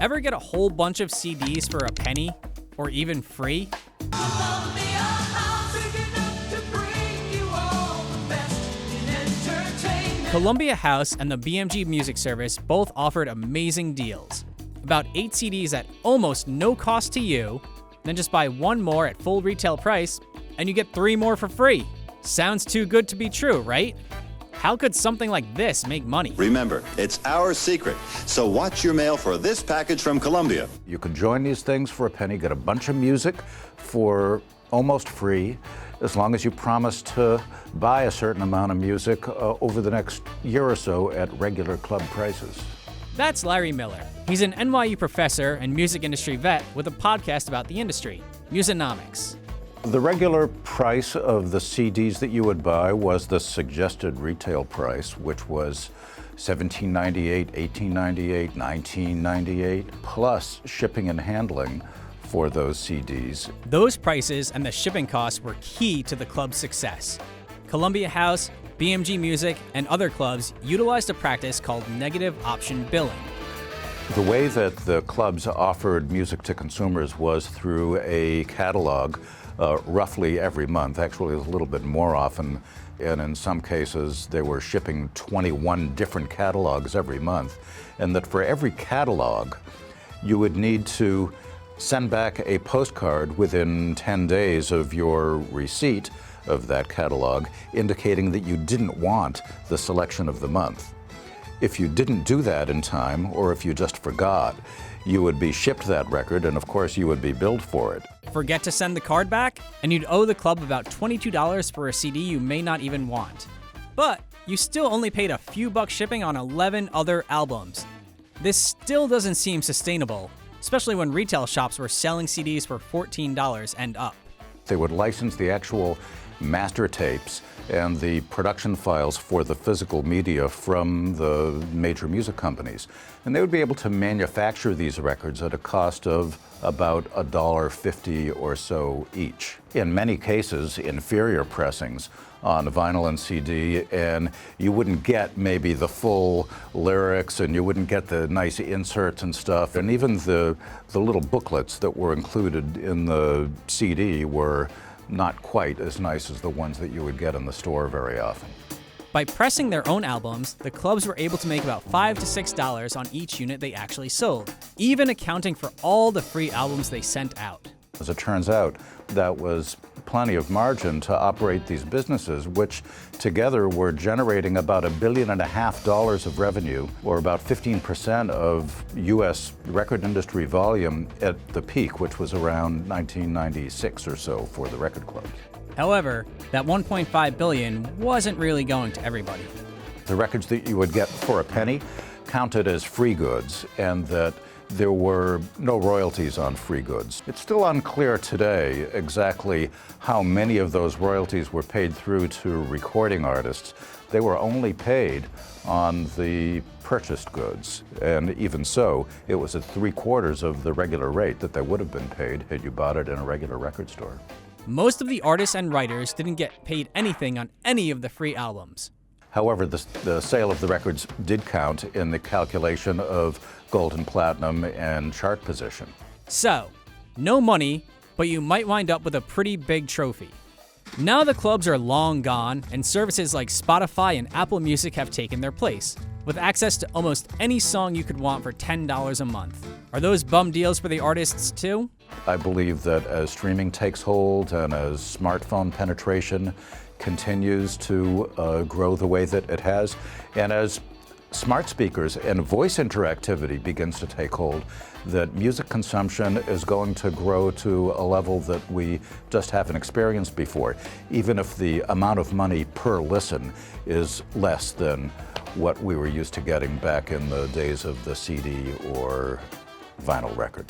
Ever get a whole bunch of CDs for a penny? Or even free? Columbia House and the BMG Music Service both offered amazing deals. About 8 CDs at almost no cost to you, then just buy 1 more at full retail price, and you get 3 more for free. Sounds too good to be true, right? How could something like this make money? Remember, it's our secret, so watch your mail for this package from Columbia. You can join these things for a penny, get a bunch of music for almost free, as long as you promise to buy a certain amount of music over the next year or so at regular club prices. That's Larry Miller. He's an NYU professor and music industry vet with a podcast about the industry, Musonomics. The regular price of the CDs that you would buy was the suggested retail price, which was $17.98, $18.98, $19.98, plus shipping and handling for those CDs. Those prices and the shipping costs were key to the club's success. Columbia House, BMG Music, and other clubs utilized a practice called negative option billing. The way that the clubs offered music to consumers was through a catalog roughly every month. Actually, it was a little bit more often, and in some cases they were shipping 21 different catalogs every month, and that for every catalog you would need to send back a postcard within 10 days of your receipt of that catalog, indicating that you didn't want the selection of the month. If you didn't do that in time, or if you just forgot, you would be shipped that record, and of course you would be billed for it. Forget to send the card back, and you'd owe the club about $22 for a CD you may not even want. But you still only paid a few bucks shipping on 11 other albums. This still doesn't seem sustainable, especially when retail shops were selling CDs for $14 and up. They would license the actual master tapes and the production files for the physical media from the major music companies. And they would be able to manufacture these records at a cost of about $1.50 or so each. In many cases, inferior pressings on vinyl and CD, and you wouldn't get maybe the full lyrics, and you wouldn't get the nice inserts and stuff. And even the little booklets that were included in the CD were not quite as nice as the ones that you would get in the store very often. By pressing their own albums, the clubs were able to make about $5 to $6 on each unit they actually sold, even accounting for all the free albums they sent out. As it turns out, that was plenty of margin to operate these businesses, which together were generating about $1.5 billion of revenue, or about 15% of U.S. record industry volume at the peak, which was around 1996 or so for the record clubs. However, that $1.5 billion wasn't really going to everybody. The records that you would get for a penny counted as free goods, and that there were no royalties on free goods. It's still unclear today exactly how many of those royalties were paid through to recording artists. They were only paid on the purchased goods, and even so, it was at 3/4 of the regular rate that they would have been paid had you bought it in a regular record store. Most of the artists and writers didn't get paid anything on any of the free albums. However, the sale of the records did count in the calculation of gold and platinum and chart position. So, no money, but you might wind up with a pretty big trophy. Now the clubs are long gone, and services like Spotify and Apple Music have taken their place, with access to almost any song you could want for $10 a month. Are those bum deals for the artists too? I believe that as streaming takes hold and as smartphone penetration continues to grow the way that it has, and as smart speakers and voice interactivity begins to take hold, that music consumption is going to grow to a level that we just haven't experienced before, even if the amount of money per listen is less than what we were used to getting back in the days of the CD or vinyl record.